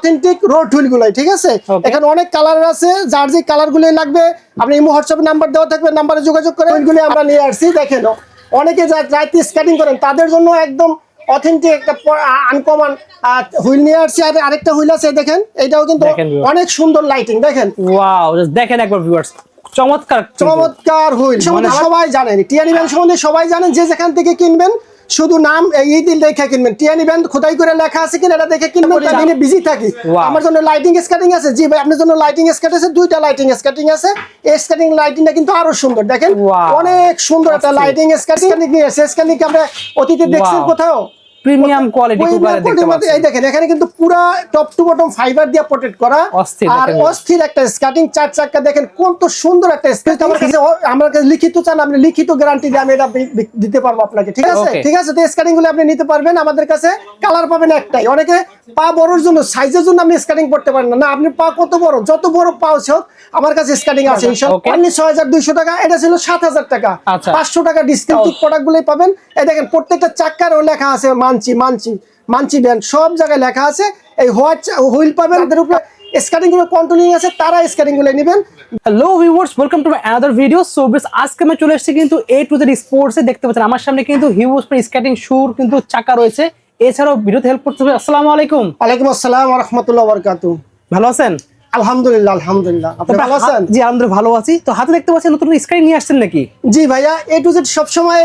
Authentic road wheel গুলাই, ঠিক আছে। এখানে অনেক কালার আছে, যার যে কালার গুলো লাগবে আপনি ইমো হোয়াটসঅ্যাপে নাম্বার দেওয়া থাকবে, নাম্বারে যোগাযোগ করে হুইলগুলো আমরা নিয়ে আসছি। দেখেন অনেকে রাইতে স্কেটিং করেন তাদের জন্য একদম অথেন্টিক একটা আনকমন হুইল নিয়ে আসছি। আর আরেকটা হুইল আছে দেখেন, এটাও কিন্তু অনেক সুন্দর লাইটিং। দেখেন ওয়াও, দেখেন একবার ভিউয়ার্স, চমৎকার চমৎকার হুইল। সবাই জানেন টিয়ানি ব্যান্ড সম্বন্ধে, সবাই জানেন, যে যেখান থেকে কিনবেন শুধু নাম এই দিন দেখে কিনবেন। টিয়ানি ব্যান্ড খোদাই করে লেখা আছে কিনা এটা দেখে কিনবেন। দিনে বিজি থাকি, আমার জন্য লাইটিং স্কেটিং আছে। জি ভাই, আপনার জন্য লাইটিং স্কেট আছে, দুইটা লাইটিং স্কেটিং আছে। এই স্কেটিং লাইটিংটা কিন্তু আরো সুন্দর, দেখেন অনেক সুন্দর একটা লাইটিং স্কেটিং নিয়ে এসেছে। স্কেটিং আমরা অতীতে দেখছেন কোথাও প্রিমিয়াম কোয়ালিটি কুকারে দেখতে পাচ্ছেন। এই দেখেন এখানে কিন্তু পুরো টপ টু বটম ফাইবার দিয়ে প্রোটেক্ট করা, আর অস্থির একটা স্কেটিং চার চাকা। দেখেন কত সুন্দর একটা স্কেট। আমার কাছে লিখিত চান, আপনি লিখিত গ্যারান্টি দিয়ে আমি এটা দিতে পারবো আপনাকে, ঠিক আছে। ঠিক আছে, তো স্কেটিং গুলো আপনি নিতে পারবেন আমাদের কাছে। কালার পাবেন একটাই। অনেকে পা বড়র জন্য, সাইজের জন্য আপনি স্কেটিং করতে পারেন না, আপনি পা কত বড়, যত বড় পা হোক আমার কাছে স্কেটিং আছে ইনশাআল্লাহ। 6200 টাকা, এটা ছিল 7000 টাকা, 500 টাকা ডিসকাউন্ট প্রোডাক্ট গুলোই পাবেন। এই দেখেন প্রত্যেকটা চাকারও লেখা আছে মানচি ব্যান্ড, সব জায়গায় লেখা আছে। এই হোয়াইট হুইল পাবেন, এর উপরে স্কেটিং গুলো কন্ট্রোলিং আছে, তারা স্কেটিং গুলো নেবেন। Hello viewers, welcome to my another video. So বেশ, আজকে আমি চলে এসেছি কিন্তু A to Z স্পোর্টস এ। দেখতে পাচ্ছেন আমার সামনে কিন্তু হিউজ স্কেটিং শুর কিন্তু চাকা রয়েছে। এছাড়াও ভিডিওতে হেল্প করতে হবে। আসসালামু আলাইকুম। ওয়ালাইকুম আসসালাম ওয়া রাহমাতুল্লাহি ওয়া বারাকাতুহু। ভালো আছেন? আলহামদুলিল্লাহ আলহামদুলিল্লাহ, আপনি ভালো আছেন? জি আলহামদুলিল্লাহ ভালো আছি। তো হাতে দেখতে পাচ্ছেন নতুন স্কেটিং নিয়ে আসছেন নাকি? জি ভাইয়া, A to Z সবসময়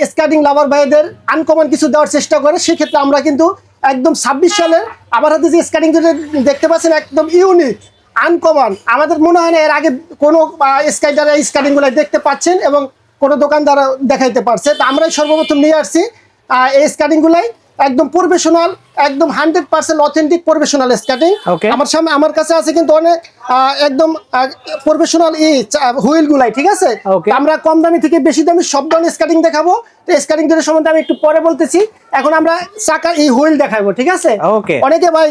স্কেটিং লাভার ভাইদের আনকমন কিছু দেওয়ার চেষ্টা করে। সেক্ষেত্রে আমরা কিন্তু একদম 26 সালের আমার হাতে যে স্কেটিং দেখতে পাচ্ছেন একদম ইউনিক আনকমন। আমাদের মনে হয় না এর আগে কোনো স্কেটার এই স্কেটিং গুলো দেখতে পাচ্ছেন এবং কোনো দোকানদার দেখাইতে পারছে। তো আমরাই সর্বপ্রথম নিয়ে আসছি এই স্কেটিং গুলাই, একদম প্রফেশনাল, একদম 100% অথেন্টিক প্রফেশনাল স্কেটিং। আমার কাছে আছে কিন্তু অনেক একদম প্রফেশনাল হুইল গুলাই, ঠিক আছে। আমরা কম দামি থেকে বেশি দামি সব ধরনের স্কেটিং দেখাবো। তো স্কেটিং এর সম্বন্ধে আমি একটু পরে বলতেছি। এখন আমরা চাকা এই হুইল দেখাবো, ঠিক আছে। অনেকে ভাই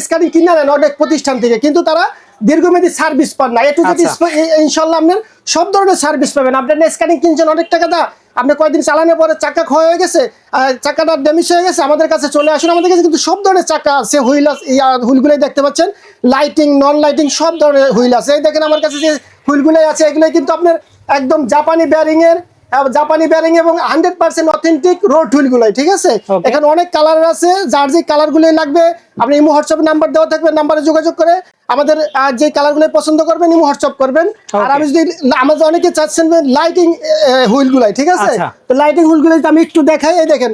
স্কেটিং কিনে নেন অনেক প্রতিষ্ঠান থেকে, কিন্তু তারা দীর্ঘমেয়াদী সার্ভিস পান না। একটু যদি ইনশাল্লাহ আপনার সব ধরনের সার্ভিস পাবেন। আপনার স্কেটিং কিনছেন অনেক টাকা দা, আপনি কয়েকদিন চালানোর পরে চাকা ক্ষয় হয়ে গেছে, চাকাটা ড্যামেজ হয়ে গেছে, আমাদের কাছে চলে আসুন। আমাদের কাছে কিন্তু সব ধরনের চাকা আছে, হুইলগুলোই দেখতে পাচ্ছেন, লাইটিং নন লাইটিং সব ধরনের হুইল আছে। এই দেখেন আমার কাছে যে হুইলগুলোই আছে, এগুলোই কিন্তু আপনার একদম জাপানি ব্যারিং এবং 100% অথেন্টিক রোড হুইল গুলাই, ঠিক আছে। এখানে অনেক কালার আছে, যার যে কালার গুলোই লাগবে আপনি ইমো হোয়াটসঅ্যাপে নাম্বার দেওয়া থাকবে, নাম্বারে যোগাযোগ করে আমাদের যে কালার গুলো পছন্দ করবেন ইমো হোয়াটসঅ্যাপ করবেন। আর আমি যদি আমাদের অনেকে চাচ্ছেন লাইটিং হুইল গুলাই, ঠিক আছে। তো লাইটিং হুইল গুলাই আমি একটু দেখাই। এই দেখেন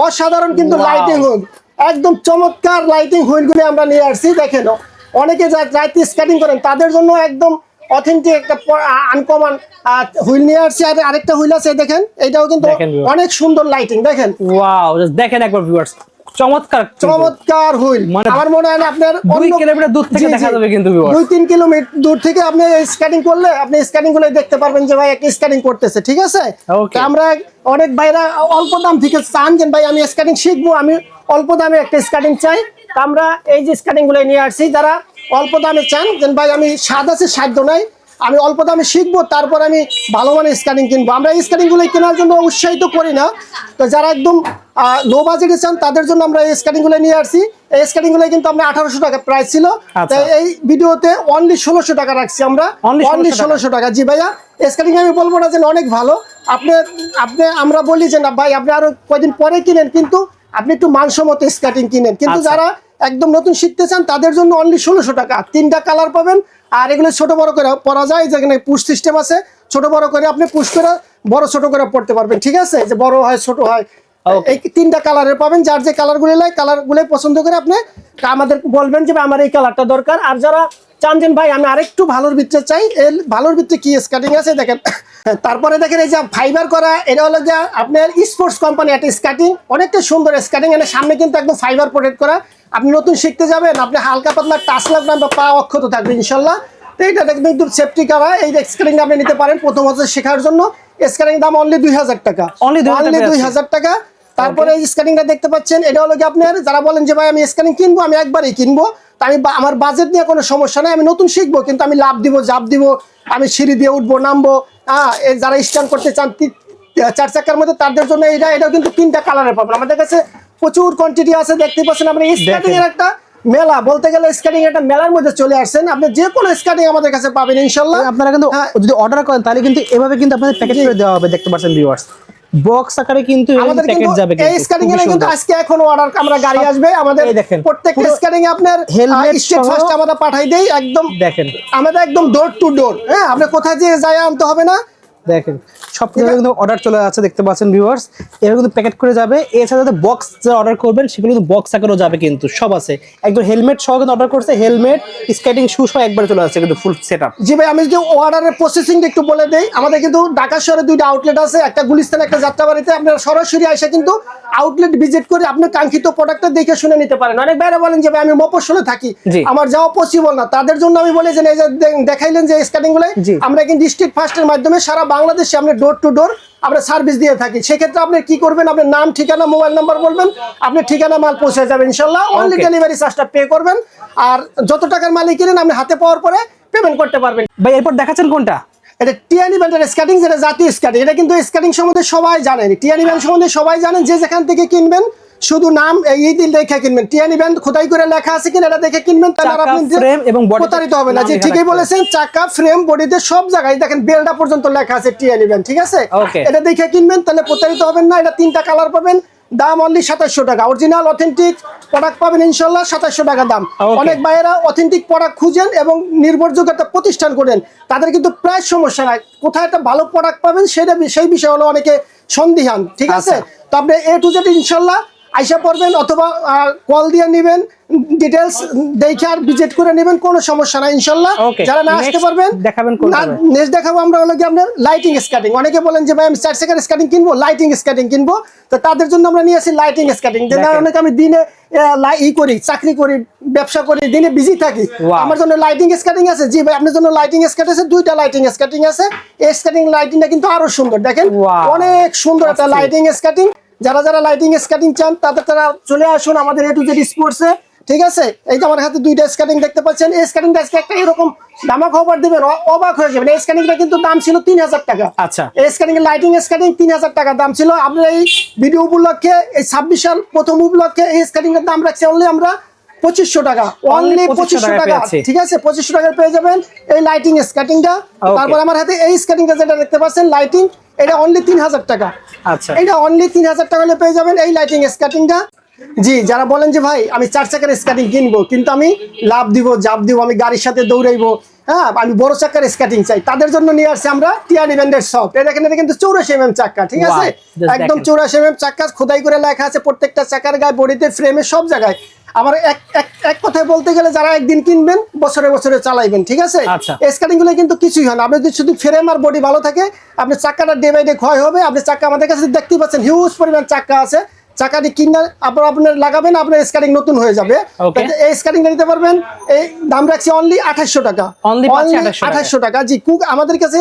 অসাধারণ কিন্তু লাইটিং হুইল, একদম চমৎকার লাইটিং হুইল গুলো আমরা নিয়ে আসছি। দেখেন অনেকে রাইতে স্কেটিং করেন তাদের জন্য একদম অথেন্টিক একটা আনকমন হুইল নিয়ে আসছি। আর আরেকটা হুইল আছে দেখেন, এটাও কিন্তু অনেক সুন্দর লাইটিং। দেখেন ওয়াও, দেখেন একবার ভিউয়ার্স, চমৎকার হুইল। আমার মনে হয় না আপনার 2 কিলোমিটার দূর থেকে দেখা যাবে কিন্তু ভিউয়ার্স, 2-3 কিলোমিটার দূর থেকে আপনি স্কেটিং করলে আপনি স্কেটিং গুলো দেখতে পারবেন যে ভাই একটা স্কেটিং করতেছে, ঠিক আছে। আমরা অনেক ভাইরা অল্প দাম থেকে চান যে ভাই আমি স্কেটিং শিখবো, আমি অল্প দামে একটা স্কেটিং চাই। আমরা এই যে স্কেটিং গুলো নিয়ে আসছি, যারা অল্প দামে চান যে ভাই আমি স্বাদ আছে সাধ্য নাই, আমি অল্প দামে শিখবো, তারপর আমি ভালো মানের স্কেটিং কিনবো। আমরা এই স্কেটিং গুলো কেনার জন্য উৎসাহিত করি না। তো যারা একদম লো বাজেটে চান তাদের জন্য আমরা এই স্কেটিং গুলো নিয়ে আসছি। এই স্কেটিং গুলো কিন্তু আমরা 1800 টাকা প্রাইস ছিল, এই ভিডিওতে অনলি 1600 টাকা রাখছি আমরা, অনলি 1600 টাকা। জি ভাইয়া, স্কেটিং আমি বলবো না যে অনেক ভালো, আমরা বলি যে না ভাই আপনি আরো কয়েকদিন পরে কিনেন, কিন্তু আপনি একটু মানসম্মত স্কেটিং কিনেন। কিন্তু যারা একদম নতুন শিখতে চান তাদের জন্য অনলি 1600 টাকা, 3টা কালার পাবেন। আর এগুলো ছোট বড় করে পরা যায়, যেখানে পুশ সিস্টেম আছে, ছোট বড় করে আপনি পুশ করে বড় ছোট করে পড়তে পারবেন, ঠিক আছে। যে বড় হয় ছোট হয়, এই 3টা কালারের পাবেন। যার যে কালারগুলো লাগে কালারগুলো পছন্দ করে আপনি আমাদের বলবেন যে আমার এই কালারটা দরকার। আর যারা চান যে ভাই আমি আরেকটু ভালোর ভিতরে চাই, এই ভালোর ভিতরে কি স্কেটিং আছে দেখেন। তারপরে দেখেন এই যে ফাইবার করা, এটা হলো যে আপনার স্পোর্টস কোম্পানি একটা স্কেটিং, অনেকটা সুন্দর স্কেটিং। এর সামনে কিন্তু একদম ফাইবার প্রোটেক্ট করা। আপনি নতুন শিখতে যাবেন, আপনি হালকা পাতলা টাচ লাগবে বা পা অক্ষত থাকবে ইনশাল্লাহ। তো এইটা দেখবেন একদম সেফটি করা, এই স্কেটিং আপনি নিতে পারেন প্রথম হচ্ছে শেখার জন্য। স্কেটিং দাম অনলি 2000 টাকা, অনলি 2000 টাকা। তারপরে এই স্কেটিংটা দেখতে পাচ্ছেন, এটা হলো কি আপনার যারা বলেন যে ভাই আমি স্কেটিং কিনবো, আমি একবারই কিনবো, আমি আমার বাজেট নিয়ে কোনো সমস্যা নাই, আমি নতুন শিখবো, কিন্তু আমি লাভ দিব জাপ দিব, আমি সিঁড়ি দিয়ে উঠবো নামবো, যারা স্ট্যান্ড করতে চান 4 চাকার মধ্যে তাদের জন্য এটাও কিন্তু 3টা কালারে পাবেন। আমাদের কাছে প্রচুর কোয়ান্টিটি আছে, দেখতে পাচ্ছেন আপনি স্কাটিং এর একটা মেলা, বলতে গেলে স্কাটিং একটা মেলার মধ্যে চলে আসছেন। আপনি যে কোনো স্কাটিং আমাদের কাছে পাবেন ইনশাআল্লাহ। আপনারা কিন্তু যদি অর্ডার করেন তাহলে কিন্তু এভাবে কিন্তু আপনাদের প্যাকেজ করে দেওয়া হবে, দেখতে পাচ্ছেন ভিউয়ার্স, বক্স আকারে কিন্তু আমাদের প্যাকেজ কিন্তু যাবে। এই স্ক্যানিং এর কিন্তু আজকে এখন অর্ডার আমরা গাড়ি আসবে আমাদের, প্রত্যেকটা স্ক্যানিং এ আপনার হেলমেট স্টেট ফার্স্ট আমরা পাঠাই দেই, একদম দেখেন আমাদের একদম ডোর টু ডোর। হ্যাঁ, আপনি কোথায় যে যায় আনতে হবে না, দেখেন সব কিছু কিন্তু অর্ডার চলে যাচ্ছে, দেখতে পাচ্ছেন ভিউয়ার্স। এর কিন্তু প্যাকেট করে যাবে। এছাড়া যদি বক্স যে অর্ডার করবেন সেগুলো কিন্তু বক্স আকারেও যাবে, কিন্তু সব আছে একদম হেলমেট সহ কিন্তু অর্ডার করছে, হেলমেট স্কেটিং শু সহ একবার চলে যাচ্ছে কিন্তু ফুল সেটআপ। জি ভাই, আমি যদি অর্ডারের প্রসেসিংটা একটু বলে দেই, আমাদের কিন্তু ঢাকা শহরে দুইটা আউটলেট আছে, একটা গুলিস্তান, একটা যাত্রাবাড়িতে। আপনারা সরাসরি এসে কিন্তু আউটলেট ভিজিট করে আপনার কাঙ্ক্ষিত প্রোডাক্টটা দেখে শুনে নিতে পারেন। অনেক বাইরে বলেন যে ভাই আমি মফস্বলে থাকি, আমার যাওয়া পসিবল না, তাদের জন্য আমি বলি যে এই যে দেখাইলেন যে স্কেটিং গুলো, আমরা কিন্তু স্ট্রিট ফাস্টের মাধ্যমে সারা বাংলাদেশে আমরা ডোর টু ডোর আমরা সার্ভিস দিয়ে থাকি। সেক্ষেত্রে আপনি কি করবেন, আপনার নাম, ঠিকানা, মোবাইল নাম্বার বলবেন, আপনি ঠিকানা মাল পৌঁছে যাবে ইনশাল্লাহ। অনলি ডেলিভারি চার্জটা পে করবেন, আর যত টাকার মালই কিনেন আপনি হাতে পাওয়ার পরে পেমেন্ট করতে পারবেন। ভাই এরপর দেখাচ্ছেন কোনটা? এটা টিয়ানি ব্যান্ডের স্কেটিং, যেটা জাতীয় স্কেটিং। এটা কিন্তু স্কেটিং সম্বন্ধে সবাই জানেন, টিয়ানি ব্যান্ড সম্বন্ধে সবাই জানেন। যে যেখান থেকে কিনবেন শুধু নাম এই দিন দেখে কিনবেন, টিয়ানি ব্যান্ড খোদাই করে লেখা আছে কিনা এটা দেখে কিনবেন, তাহলে আপনি ফ্রেম এবং বডি প্রতারিত হবে না। যে ঠিকই বলেছেন, চাকা, ফ্রেম, বডিতে সব জায়গায় দেখেন বেলটা পর্যন্ত লেখা আছে টিয়ানি ব্যান্ড, ঠিক আছে? এটা দেখে কিনবেন, তাহলে প্রতারিত হবেন না। এটা 3টা কালার পাবেন, দাম অনলি 2700 টাকা। অরিজিনাল অথেন্টিক প্রোডাক্ট পাবেন ইনশাআল্লাহ, 2700 টাকা দাম। অনেক ভাইয়েরা অথেন্টিক প্রোডাক্ট খুঁজেন এবং নির্ভরযোগ্য একটা প্রতিষ্ঠান করেন, তাদের কিন্তু প্রায় সমস্যা নাই, কোথায় একটা ভালো প্রোডাক্ট পাবেন সেটা সেই বিষয় হলো অনেকে সন্দিহান, ঠিক আছে? তো আপনি এ টু জেড ইনশাআল্লাহ আইসা পড়বেন, অথবা কল দিয়ে নেবেন, ডিটেলস দেখে আর ভিজিট করে নেবেন, কোনো সমস্যা নাই ইনশাআল্লাহ। যারা না আসতে পারবেন দেখাবেন, নেক্সট দেখাবো আমরা হলো কি আপনার লাইটিং স্কেটিং। অনেকে বলেন যে ভাই আমি 4 চাকার স্কেটিং কিনবো, লাইটিং স্কেটিং কিনবো, তো তাদের জন্য আমরা নিয়ে আসি লাইটিং স্কেটিং। যে না, অনেকে আমি দিনে করি, চাকরি করি, ব্যবসা করি, দিনে বিজি থাকি, আমার জন্য লাইটিং স্কেটিং আছে। জি ভাই, আপনার জন্য লাইটিং স্কেট আছে, 2টা লাইটিং স্কেটিং আছে। এই স্কেটিং লাইটিংটা কিন্তু আরো সুন্দর, দেখেন অনেক সুন্দর একটা লাইটিং স্কেটিং। যারা যারা লাইটিং স্কেটিং চান তারা চলে আসুন আমাদের এ টু জেড স্পোর্টসে, ঠিক আছে? এই যে আমার হাতে 2টা স্কেটিং দেখতে পাচ্ছেন, এই স্কেটিংটা আজকে একটা এরকম দামাক অফার দিবেন, অবাক হয়ে যাবেন। এই স্কেটিংটা কিন্তু দাম ছিল 3000 টাকা। আচ্ছা, এই স্কেটিং এর লাইটিং স্কেটিং 3000 টাকা দাম ছিল। আপনার এই ভিডিও উপলক্ষে, এই 26 সাল প্রথম উপলক্ষে এই স্কেটিং এর দাম রাখছি অনলি আমরা 2500 টাকা, অনলি 2500 টাকা, ঠিক আছে? 2500 টাকায় পেয়ে যাবেন এই লাইটিং স্কেটিংটা। তারপর আমার হাতে এই স্কেটিংটা যেটা দেখতে পাচ্ছেন লাইটিং, এটা অনলি 3000 টাকা। আচ্ছা, এটা অনলি 3000 টাকা হলে পেয়ে যাবেন এই লাইটিং স্কেটিংটা। জি, যারা বলেন যে ভাই আমি 4 চাকার স্কেটিং কিনবো, কিন্তু আমি লাভ দিব, জাপ দিব, আমি গাড়ির সাথে দৌড়াইবো, হ্যাঁ, আমি বড় চাকার স্কেটিং চাই, তাদের জন্য নিয়ে আসছে আমরা টিয়ানি ব্যান্ডের শপ। এটা দেখেন, এটা কিন্তু 84 mm চাকা, ঠিক আছে? একদম 84 mm চাকা, খোদাই করে লেখা আছে প্রত্যেকটা চাকার গায়ে, বডিতে, ফ্রেমে, সব জায়গায়। আমার এক কথায় বলতে গেলে যারা একদিন কিনবেন বছরে বছরে চালাইবেন, ঠিক আছে? এই স্কেটিং গুলো কিন্তু কিছুই হয় না, আপনি যদি শুধু ফ্রেম আর বডি ভালো থাকে, আপনি চাকাটা ডে বাই ডে ক্ষয় হবে। আপনি চাকা আমাদের কাছে দেখতে পাচ্ছেন হিউজ পরিমাণ চাকা আছে, চাকাটি কিনে আপনার লাগাবেন, আপনার স্কেটিং নতুন হয়ে যাবে। এই স্কেটিংটা নিতে পারবেন, এই দাম রাখছি অনলি 2800 টাকা, অনলি 2800 টাকা। জি, আমাদের কাছে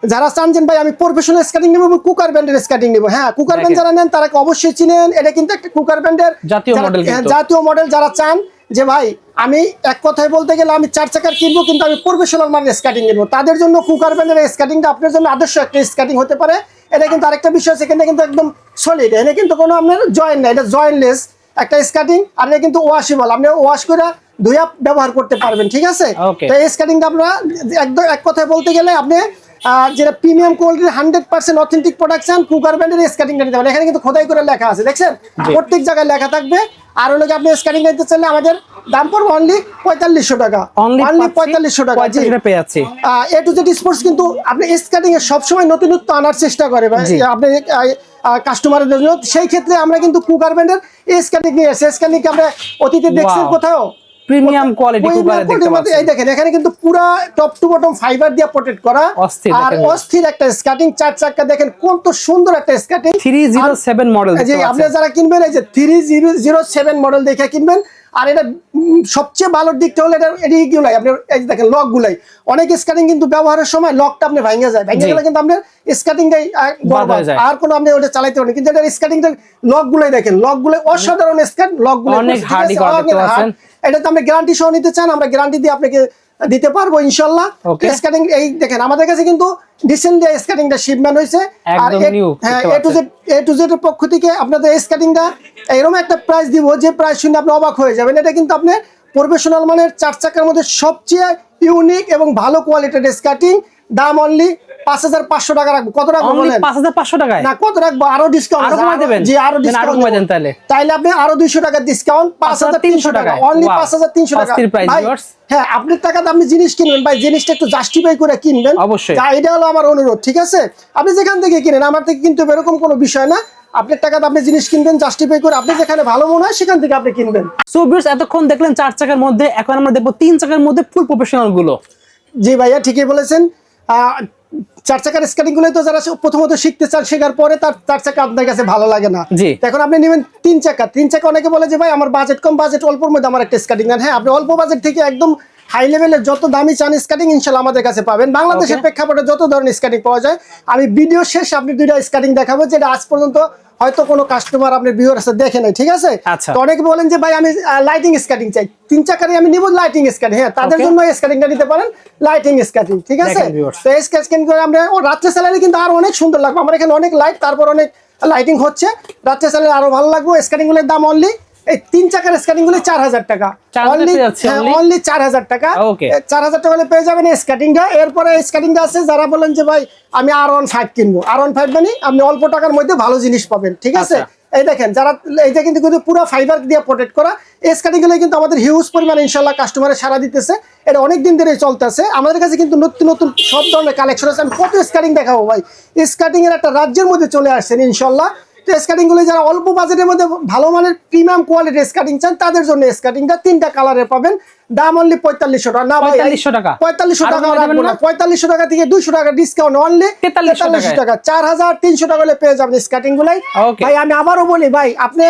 যারা চান ভাই আমি প্রফেশনাল স্কেটিং নেব, কুকার ব্র্যান্ডের স্কেটিং নেব, হ্যাঁ, কুকার ব্র্যান্ড যারা নেন তারা অবশ্যই চিনেন, এটা কিন্তু একটা কুকার ব্র্যান্ডের জাতীয় মডেল। যারা চান যে ভাই আমি এক কথায় বলতে গেলে আমি 4 চাকার কিনবো, কিন্তু আমি প্রফেশনাল মানের স্কেটিং নেব, তাদের জন্য কুকার ব্র্যান্ডের স্কেটিংটা আপনার জন্য আদর্শ একটা স্কেটিং হতে পারে। এটা কিন্তু আরেকটা বিষয় আছে, এখানে কিন্তু একদম সলিড, এখানে কিন্তু কোনো আপনার জয়েন্ট নাই, এটা জয়েন্টলেস একটা স্কেটিং। আর এটা কিন্তু ওয়াশেবল, আপনি ওয়াশ করে ধুয়ে ব্যবহার করতে পারবেন, ঠিক আছে? তো এই স্কেটিংটা আপনারা একদম এক কথায় বলতে গেলে আপনি যেটা প্রিমিয়াম কোয়ালিটির 100% অথেন্টিক প্রোডাকশন কুকার ব্র্যান্ডের স্কেটিংটা নিতে পারেন। এখানে কিন্তু খোদাই করে লেখা আছে, দেখছেন, প্রত্যেক জায়গায় লেখা থাকবে। আর হলো আপনি স্কেটিং নিতে চাইলে আমাদের দাম পড়বে অনলি 4500 টাকা, অনলি 4500 টাকা পেয়ে যাচ্ছে। এ টু জেড স্পোর্টস কিন্তু আপনি স্কেটিং এ সবসময় নতুনত্ব আনার চেষ্টা করে আপনি কাস্টমারের জন্য। সেই ক্ষেত্রে আমরা কিন্তু কুকার ব্র্যান্ডের এই স্কেটিং নিয়ে আসছি। স্কেটিং আমরা অতীতে দেখছেন কোথাও প্রিমিয়াম কোয়ালিটি কুকার দেখতে পাচ্ছেন। এই দেখেন, এখানে কিন্তু পুরো টপ টু বটম ফাইবার দিয়ে প্রোটেক্ট করা, আর অস্থির একটা স্কেটিং। 4 চাকা দেখেন কত সুন্দর একটা স্কেটিং, 307 মডেল। জি, আপনি যারা কিনবেন এই যে 3007 মডেল দেখে কিনবেন। আর এটা সবচেয়ে ভালো দিকটা হলো এটা এইগুলাই, আপনি এই দেখেন লক গুলাই, অনেক স্কেটিং কিন্তু ব্যবহারের সময় লকটা আপনি ভেঙে যায়, ভেঙে গেলে কিন্তু আপনার স্কেটিংটাই বরবাদ, আর কোনো আপনি ওটা চালাতে পারেন। কিন্তু এটা স্কেটিংটার লক গুলাই দেখেন, লক গুলাই অসাধারণ স্কেট, লক গুলাই অনেক হার্ডি করতে পারছেন। এটা তো আপনি গ্যারান্টি সহ নিতে চান, আমরা গ্যারান্টি দিয়ে আপনাকে দিতে পারবো ইনশাল্লাহ। Okay. স্কাটিং এই দেখেন আমাদের কাছে কিন্তু রিসেন্টলি স্কাটিংটা শিপমেন্ট হয়েছে, আর একদম new হ্যাঁ দেখতে এ টু জেড এর পক্ষ থেকে আপনাদের স্কাটিংটা এরকম একটা প্রাইস দিব যে প্রাইস শুনে আপনি অবাক হয়ে যাবেন। এটা কিন্তু আপনি প্রফেশনাল মানের 4 চাকার মধ্যে সবচেয়ে ইউনিক এবং ভালো কোয়ালিটির স্কাটিং, দাম অনলি 5500 টাকা রাখবো। কত রাখবো অনলি বলেন? 5500 টাকায় না কত রাখবো, আরো ডিসকাউন্ট আরো কমাই দেবেন? জি আরো দেন আরো ডিসকাউন্ট কমাই দেন তাহলে। তাইলে আপনি আরো 200 টাকা ডিসকাউন্ট, 5300 টাকা, অনলি Wow. 5300 টাকা অস্থির price, ভাই। viewers। হ্যাঁ আপনার টাকাতে আপনি জিনিস কিনবেন ভাই, জিনিসটা একটু জাস্টিফাই করে কিনবেন অবশ্যই। যা এটা হলো আমার অনুরোধ, ঠিক আছে? আপনি যেখান থেকে কিনেন আমার থেকে কিন্তু এরকম কোনো বিষয় না, আপনার টাকাতে আপনি জিনিস কিনবেন জাস্টিফাই করে, আপনি যেখানে ভালো মনে হয় সেখান থেকে আপনি কিনবেন। সো ভিউয়ার্স এতক্ষণ দেখলেন 4 চাকার মধ্যে, এখন আমরা দেখবো 3 চাকার মধ্যে ফুল প্রফেশনাল গুলো। জি ভাইয়া ঠিকই বলেছেন। 4 চাকার স্কেটিং গুলো তো যারা প্রথমত শিখতে চান, শেখার পরে তার 4 চাকা আপনার কাছে ভালো লাগে না, জি। তো এখন আপনি নেবেন 3 চাকা। 3 চাকা অনেকে বলে যে ভাই আমার বাজেট কম, বাজেট অল্পর মধ্যে আমার একটা স্কেটিং নেন। হ্যাঁ আপনি অল্প বাজেট থেকে একদম হাই লেভেলের যত দামি চান স্কেটিং ইনশাল্লাহ আমাদের কাছে পাবেন। বাংলাদেশের প্রেক্ষাপটে যত ধরনের স্কেটিং পাওয়া যায়, আমি ভিডিও শেষে আপনি 2টা স্কেটিং দেখাবো যেটা আজ পর্যন্ত হয়তো কোনো কাস্টমার আপনার ভিউয়ার্স দেখে নাই, ঠিক আছে? আচ্ছা। তো অনেকে বলেন যে ভাই আমি লাইটিং স্কেটিং চাই, 3 চাকারই আমি নিব লাইটিং স্কেটিং। হ্যাঁ তাদের জন্য স্কেটিংটা নিতে পারেন, লাইটিং স্কেটিং, ঠিক আছে? দেখেন viewers। তো স্কেটিং করে আমরা রাত্রে চালালে কিন্তু আরো অনেক সুন্দর লাগবে। আমার এখানে অনেক লাইট, তারপর অনেক লাইটিং হচ্ছে, রাত্রে চালালে আরো ভালো লাগবে। স্কেটিং গুলোর দাম অনলি এই 3 চাকার স্কেটিং গুলো 4000 টাকা, 4000 অনলি পেয়ে যাচ্ছে only? অনলি 4000 টাকা। Okay। 4000 টাকা হলে পেয়ে যাবেন স্কেটিংটা। এরপরে স্কেটিংটা আছে যারা বলেন যে ভাই আমি R15 কিনবো, R15 মানে আপনি অল্প টাকার মধ্যে ভালো জিনিস পাবেন, ঠিক আছে? আচ্ছা। এই দেখেন যারা এইটা কিন্তু পুরো ফাইবার দিয়ে প্রোটেক্ট করা এই স্কেটিং গুলো কিন্তু আমাদের হিউজ পরিমাণে ইনশাল্লাহ কাস্টমারের সারা দিতেছে, এটা অনেক দিন ধরে চলতেছে। আমাদের কাছে কিন্তু নতুন নতুন সব ধরনের কালেকশন আছে। আমি কত স্কেটিং দেখাবো ভাই, স্কেটিং এর একটা রাজ্যের মধ্যে চলে আসছেন ইনশাল্লাহ। তো স্কেটিং গুলো যারা অল্প বাজেটের মধ্যে ভালো মানের প্রিমিয়াম কোয়ালিটির স্কেটিং চান তাদের জন্য স্কেটিংটা 3টা কালারে পাবেন, দাম অনলি 4500 টাকা। না ভাই 4500 টাকা 4500 আরো টাকা কমাই রাখবো দেবেন না, না? 4500 টাকা থেকে 200 টাকা ডিসকাউন্ট, অনলি 4300 টাকা। 4300 টাকা হলে পেয়ে যাবেন স্কেটিং গুলাই। Okay। ভাই আমি আবারও বলি ভাই, আপনি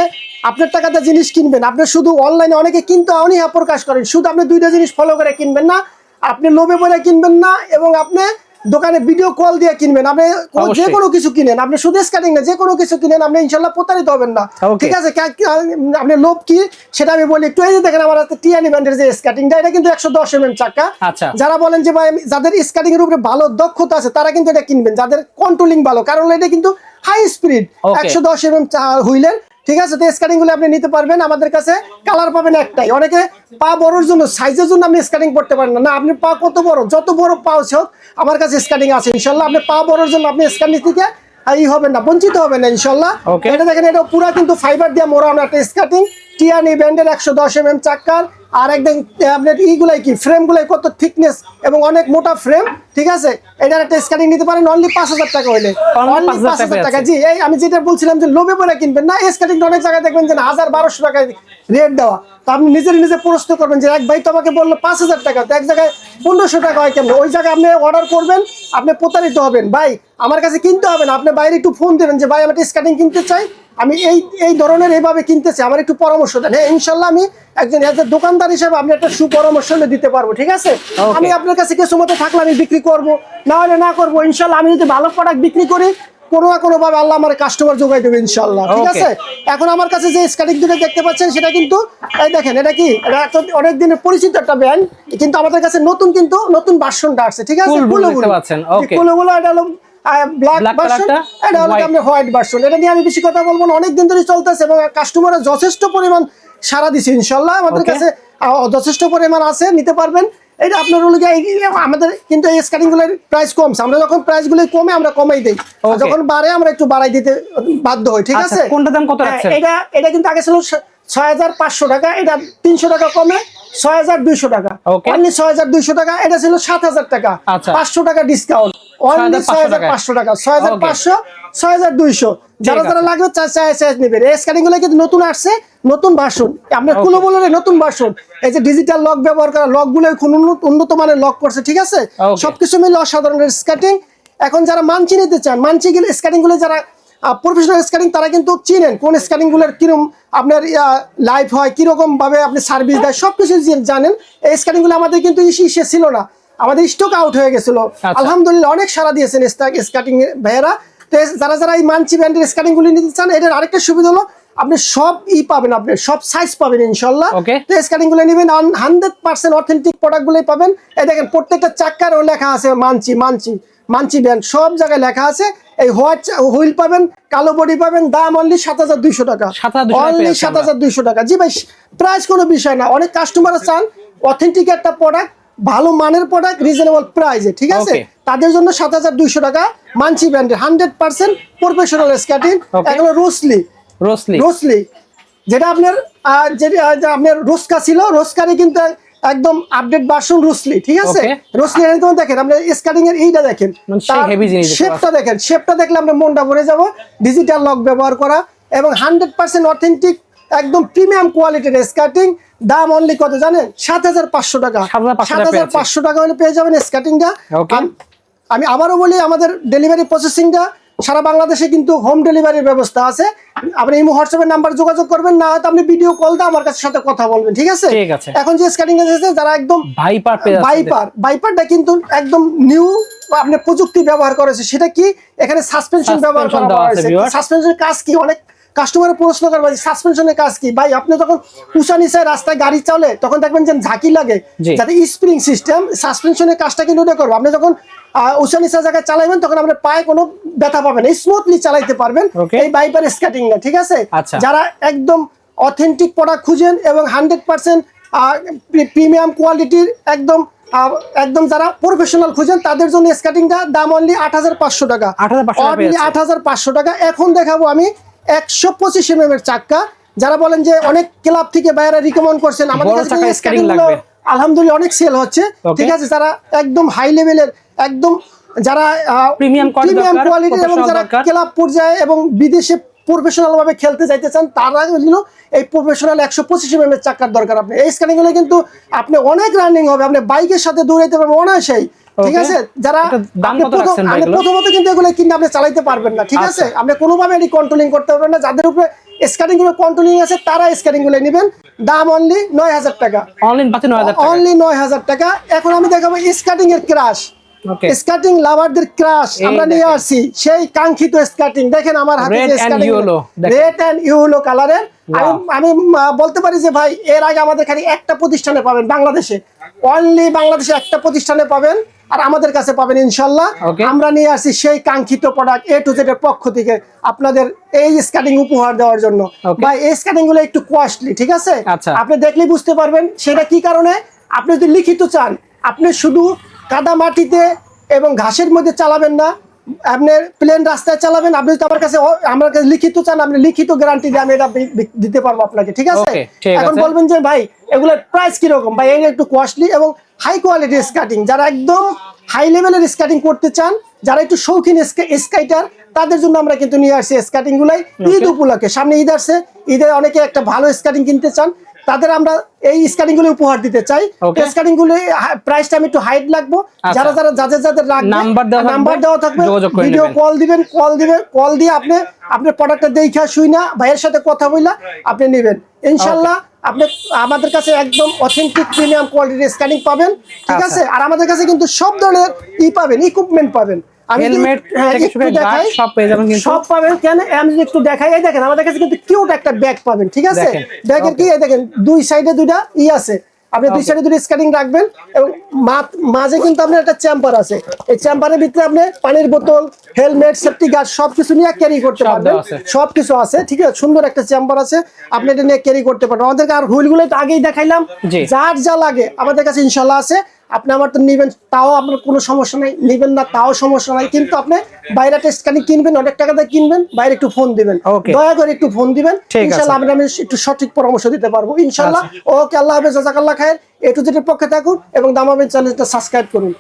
আপনার টাকাতে জিনিস কিনবেন, আপনি শুধু অনলাইনে অনেকে কিন্তু অনীহা প্রকাশ করেন, শুধু আপনি 2টা জিনিস ফলো করে কিনবেন না, আপনি লোভে পড়ে কিনবেন না, এবং আপনি দোকানে ভিডিও কল দিয়ে কিনবেন। আপনি যে অবশ্যই। কোনো কিছু কিনেন, আপনি শুধু স্কেটিং না যে কোনো কিছু কিনেন, আপনি ইনশাল্লাহ প্রতারিত হবেন না, Okay। ঠিক আছে? আপনি লোভ কি সেটা আমি বলি একটু। এই যে দেখেন আমার হাতে টিয়ানি ব্র্যান্ডের যে স্কেটিংটা, এটা কিন্তু 110 চাকা। আচ্ছা। যারা বলেন যে ভাই যাদের স্কেটিং এর উপরে ভালো দক্ষতা আছে তারা কিন্তু এটা কিনবেন, যাদের কন্ট্রোলিং ভালো, কারণ এটা কিন্তু হাই স্পিড Okay। 110 হুইলের, ঠিক আছে? তো স্কেটিং গুলো আপনি নিতে পারবেন আমাদের কাছে। কালার পাবেন একটাই, অনেকে পা বড়র জন্য সাইজের জন্য আপনি স্কেটিং করতে পারেন না, না আপনি পা কত বড়, যত বড় পা হোক আমার কাছে স্কেটিং আছে ইনশাল্লাহ। আপনি পা বড়র জন্য আপনি স্কেটিং থেকে হবেন না, বঞ্চিত হবেন না ইনশাল্লাহ। Okay। এটা দেখেন এটা পুরো কিন্তু ফাইবার দিয়ে মোড়ানো একটা স্কেটিং, টিয়ানি ব্র্যান্ডের 110 চাকার। আর একদম আপনার ইগুলাই কি ফ্রেম গুলাই কত থিকনেস এবং অনেক মোটা ফ্রেম, ঠিক আছে? এটার একটা স্কেটিং নিতে পারেন অনলি 5000 টাকা হইলে, Only অনলি 5000 টাকা। জি এই আমি যেটা বলছিলাম যে লোভে পড়ে কিনবেন না, স্কেটিংটা অনেক জায়গায় দেখবেন যে 1000-1200 টাকায় রেট দেওয়া, তো আপনি নিজে প্রশ্ন করবেন যে এক ভাই তো আমাকে বললো 5000 টাকা, তো এক জায়গায় 1500 টাকা হয় কেমন? ওই জায়গায় আপনি অর্ডার করবেন, আপনি প্রতারিত হবেন। ভাই আমার কাছে কিনতে হবে না, আপনি বাইরে একটু ফোন দেবেন যে ভাই আমি একটা স্কেটিং কিনতে চাই, আমি এই ধরনের এইভাবে কিনতে চাই, আমার একটু পরামর্শ দেন। হ্যাঁ ইনশাল্লাহ আমি একজন দোকানদার হিসেবে আমি একটা সুপরামর্শ দিতে পারবো, ঠিক আছে? Okay। আমি আপনার কাছে কিছু মতো থাকলে আমি বিক্রি করবো, না হলে না করবো ইনশাল্লাহ। আমি যদি ভালো প্রোডাক্ট বিক্রি করি কোনো না কোনো ভাবে আল্লাহ আমার কাস্টমার যোগাই দেবে ইনশাল্লাহ, ঠিক Okay। আছে? এখন আমার কাছে যে স্কেটিং দুটো দেখতে পাচ্ছেন সেটা কিন্তু এই দেখেন, এটা কি এটা অনেক দিনের পরিচিত একটা ব্র্যান্ড, কিন্তু আমাদের কাছে নতুন ভার্সনটা আসছে, ঠিক আছে? Cool blue দেখতে পাচ্ছেন। Okay। কুলোগুলো এটা হলো ব্ল্যাক Black ভার্সন, কালারটা এটা হলো white। আপনার হোয়াইট ভার্সন। এটা নিয়ে আমি বেশি কথা বলবো না, অনেক দিন ধরে চলতেছে এবং কাস্টমাররা যথেষ্ট পরিমাণ সারা দিছে ইনশাল্লাহ। আমাদের Okay। কাছে যথেষ্ট পরিমাণ আছে, নিতে পারবেন। এটা আপনার হলো আমাদের কিন্তু এই স্কেটিং গুলোর প্রাইস কমছে, আমরা যখন প্রাইস গুলো কমে আমরা কমাই দেই, Okay। যখন বাড়ে আমরা একটু বাড়াই দিতে বাধ্য হই, ঠিক আচ্ছা, আছে? কোনটার দাম কত রাখছেন? এটা কিন্তু আগে ছিল 6500 টাকা, এটা 300 টাকা কমে 6200 টাকা, Okay। অনলি 6200 টাকা। এটা ছিল 7000 টাকা, আচ্ছা। 500 টাকা ডিসকাউন্ট, অনলি 6500 টাকা, 6500 6200। যারা ঠিক যারা আছে। লাগবে চাই নেবেন। এই স্ক্যানিং গুলো কিন্তু নতুন আসছে, নতুন ভার্সন, আপনার কুলো বলে নতুন ভার্সন। এই যে ডিজিটাল লক ব্যবহার করা, লক গুলো উন্নত মানের লক করছে, ঠিক আছে? Okay। সবকিছু মিলে অসাধারণ স্কেটিং। এখন যারা মানচি নিতে চান, মানচি গুলো স্কেটিং গুলো যারা প্রফেশনাল স্কেটিং তারা কিন্তু চিনেন কোন স্কেটিং গুলোর কিরকম আপনার লাইফ হয়, কিরকম ভাবে আপনি সার্ভিস দেয়, সবকিছু জানেন। এই স্কেটিং গুলো আমাদের কিন্তু ইসে ছিল না, আমাদের স্টক আউট হয়ে গেছিল। আচ্ছা। আলহামদুলিল্লাহ অনেক সারা দিয়েছেন স্কেটিং ভাইয়েরা। তো যারা এই মানচি ব্র্যান্ডের স্কেটিং গুলি নিতে চান, এটার আরেকটা সুবিধা হলো আপনি সব পাবেন, আপনি সব সাইজ পাবেন ইনশাল্লাহ। Okay. তো স্কার্টিং গুলো নেবেন 100% অথেন্টিক প্রোডাক্ট গুলোই পাবেন। এই দেখেন প্রত্যেকটা চাক্কারও লেখা আছে মানচি ব্র্যান্ড, সব জায়গায় লেখা আছে। এই হোয়াইট হুইল পাবেন, কালো বডি পাবেন, দাম অনলি 7,200 টাকা, 7,200 অনলি 7,200 টাকা। জি ভাই, প্রাইস কোনো বিষয় না। অনেক কাস্টমার চান অথেন্টিক একটা প্রোডাক্ট, ভালো মানের প্রোডাক্ট রিজনেবল প্রাইসে, ঠিক আছে? Okay. তাদের জন্য 7,200 টাকা মানচি ব্র্যান্ডের 100% প্রফেশনাল স্কার্টিং। Okay. এগুলো রোসলি, যেটা আপনার আপনার রোসকা ছিল, রোসকারে কিন্তু একদম আপডেট ভার্সন রোসলি, ঠিক আছে? Okay. রোসলি যেমন দেখেন আপনার স্কার্টিং এর এইটা দেখেন, মানে সেই heavy জিনিস দেখতে শেপটা দেখেন, শেপটা দেখলে আপনার মনটা ভরে যাব। ডিজিটাল লক ব্যবহার করা এবং 100% অথেন্টিক একদম প্রিমিয়াম কোয়ালিটির স্কার্টিং। দাম অনলি কত জানেন? 7,500 টাকা। 7,500 টাকা হলে পেয়ে যাবেন স্কার্টিংটা। Okay. আমি আবারও বলি, আমাদের ডেলিভারি প্রসেসিংটা সারা বাংলাদেশে কিন্তু হোম ডেলিভারির ব্যবস্থা আছে। আপনি এই হোয়াটসঅ্যাপের নাম্বার যোগাযোগ করবেন, না হয়তো আপনি ভিডিও কল দিয়ে আমার কাছে সাথে কথা বলবেন, ঠিক আছে? ঠিক আছে। এখন যে স্কার্টিং এসেছে, যারা একদম ভাইপার ভাইপারটা কিন্তু একদম নিউ আপনি প্রযুক্তি ব্যবহার করেছে। সেটা কি? এখানে সাসপেনশন ব্যবহার করা হয়েছে। সাসপেনশনের কাজ কি? অনেক কাস্টমারের প্রশ্ন করবে সাসপেনশনের কাজ কি ভাই? আপনি যখন উঁচা নিচে রাস্তায় গাড়ি চলে তখন দেখবেন যে ঝাঁকি লাগে, যাতে স্প্রিং সিস্টেম সাসপেনশনের কাজটা কিন্তু ওটা করবে। আপনি যখন উঁচা নিচা জায়গায় চালাবেন তখন আপনার পায়ে কোনো ব্যথা পাবেন, স্মুথলি চালাইতে পারবেন এই ভাইপার স্কার্টিং না, ঠিক আছে? যারা একদম অথেন্টিক প্রোডাক্ট খুঁজেন এবং 100% প্রিমিয়াম কোয়ালিটির একদম যারা প্রফেশনাল খুঁজেন, তাদের জন্য স্কার্টিংটা দাম অনলি 8,500 টাকা, অনলি 8,500 টাকা। এখন দেখাবো আমি 125 mm এর চাক্কা। যারা বলেন যে অনেক ক্লাব থেকে বাইরে রিকমেন্ড করছেন, আমাদের কাছে স্কার্টিং গুলো আলহামদুলিল্লাহ অনেক সেল হচ্ছে, ঠিক আছে? যারা একদম হাই লেভেলের, একদম যারা প্রিমিয়াম কোয়ালিটি এবং যারা ক্লাব পর্যায়ে এবং বিদেশে প্রফেশনাল ভাবে খেলতে যাইতে চান, তারা জন্য এই প্রফেশনাল 125 mm এর চাক্কার দরকার। আপনি এই স্কার্টিং গুলো কিন্তু আপনি অনেক রানিং হবে, আপনি বাইকের সাথে দৌড়াইতে পারবেন অনায়াসেই, ঠিক আছে? যারা প্রথমত কিন্তু এগুলো কিন্তু আপনি চালাইতে পারবেন না, ঠিক আছে? আপনি কোনোভাবে এটি কন্ট্রোলিং করতে পারবেন না। যাদের উপরে স্কার্টিং গুলো কন্ট্রোলিং আছে তারা স্কার্টিং গুলো নেবেন। দাম অনলি 9,000 টাকা, অনলি 9,000 টাকা। এখন আমি দেখাবো স্কার্টিং এর ক্রাশ, স্কার্টিং লাভারদের ক্রাশ আমরা নিয়ে আসছি, সেই কাঙ্ক্ষিত স্কার্টিং। দেখেন আমার হাতে যে স্কার্টিং, রেড এন্ড ইয়েলো কালারের। আমি বলতে পারি যে ভাই, এর আগে আমাদের খালি একটা প্রতিষ্ঠানে পাবেন বাংলাদেশে, অনলি বাংলাদেশে একটা প্রতিষ্ঠানে পাবেন, আর আমাদের কাছে পাবেন ইনশাল্লাহ। আমরা নিয়ে আসছি সেই কাঙ্ক্ষিত প্রোডাক্ট A to Z এর পক্ষ থেকে আপনাদের এই স্কার্টিং উপহার দেওয়ার জন্য। ভাই এই স্কার্টিং গুলো একটু কস্টলি, ঠিক আছে? আপনি দেখলেই বুঝতে পারবেন সেটা কি কারণে। আপনি যদি লিখিত চান, আপনি শুধু কাদা মাটিতে এবং ঘাসের মধ্যে চালাবেন না, আপনি প্লেন রাস্তায় চালাবেন। আপনি যদি আমার কাছে লিখিত চান, আপনি লিখিত গ্যারান্টি দিয়ে আমি এটা দিতে পারবো আপনাকে, ঠিক আছে? এখন বলবেন যে ভাই এগুলোর প্রাইস কিরকম? ভাই এটা একটু কস্টলি এবং হাই কোয়ালিটির স্কার্টিং। যারা একদম হাই লেভেলের স্কার্টিং করতে চান, যারা একটু শৌখিন স্কাইটার, তাদের জন্য আমরা কিন্তু নিয়ে আসছি স্কার্টিং গুলাই ঈদ উপলক্ষে। সামনে ঈদ আসছে, ঈদে অনেকে একটা ভালো স্কার্টিং কিনতে চান, তাদের আমরা এই স্কার্টিং গুলো উপহার দিতে চাই। স্কার্টিং গুলো প্রাইসটা আমি একটু হাইট লাগবো। যারা যাদের রাখবে নাম্বার দেওয়া থাকবে, ভিডিও কল দিয়ে আপনি প্রোডাক্টটা দেখে শুই না ভাইয়ের সাথে কথা বইলা আপনি নেবেন ইনশাল্লাহ। আপনি আমাদের কাছে একদম অথেন্টিক প্রিমিয়াম কোয়ালিটির স্কার্টিং পাবেন, ঠিক আছে? আর আমাদের কাছে কিন্তু সব ধরনের পাবেন, ইকুইপমেন্ট পাবেন। আমি সব পাবেন। কেন আমি একটু দেখাই, এই দেখেন আমাদের কাছে কিন্তু কিউট একটা ব্যাগ পাবেন, ঠিক আছে? ব্যাগের কি দেখেন দুই সাইডে দুইটা আছে, আপনি দুই সাইডে দুটো স্কার্টিং রাখবেন এবং মাঝে কিন্তু আপনার একটা চেম্বার আছে। এই চেম্বারের ভিতরে আপনি পানির বোতল, হেলমেট, সেফটি গার্ড সবকিছু নিয়ে ক্যারি করতে পারবেন, সবকিছু আছে, ঠিক আছে? সুন্দর একটা চেম্বার আছে, আপনি এটা নিয়ে ক্যারি করতে পারবেন। আমাদেরকে আর হুইলগুলো তো আগেই দেখাইলাম, যার যা লাগে আমাদের কাছে ইনশাল্লাহ আছে। আপনি আমার তো নিবেন, তাও আপনার কোনো সমস্যা নাই, নিবেন না তাও সমস্যা নাই। কিন্তু আপনি বাইরে টেস্ট কানি কিনবেন, অনেক টাকা দিয়ে কিনবেন, বাইরে একটু ফোন দিবেন, দয়া করে একটু ফোন দিবেন, ইনশাল্লাহ আমি একটু সঠিক পরামর্শ দিতে পারবো ইনশাল্লাহ। ওকে, আল্লাহ হাফেজ, জাযাকাল্লাহ খায়ের। A to Z এর পক্ষে থাকুন এবং দামাবেন চ্যানেলটা সাবস্ক্রাইব করুন।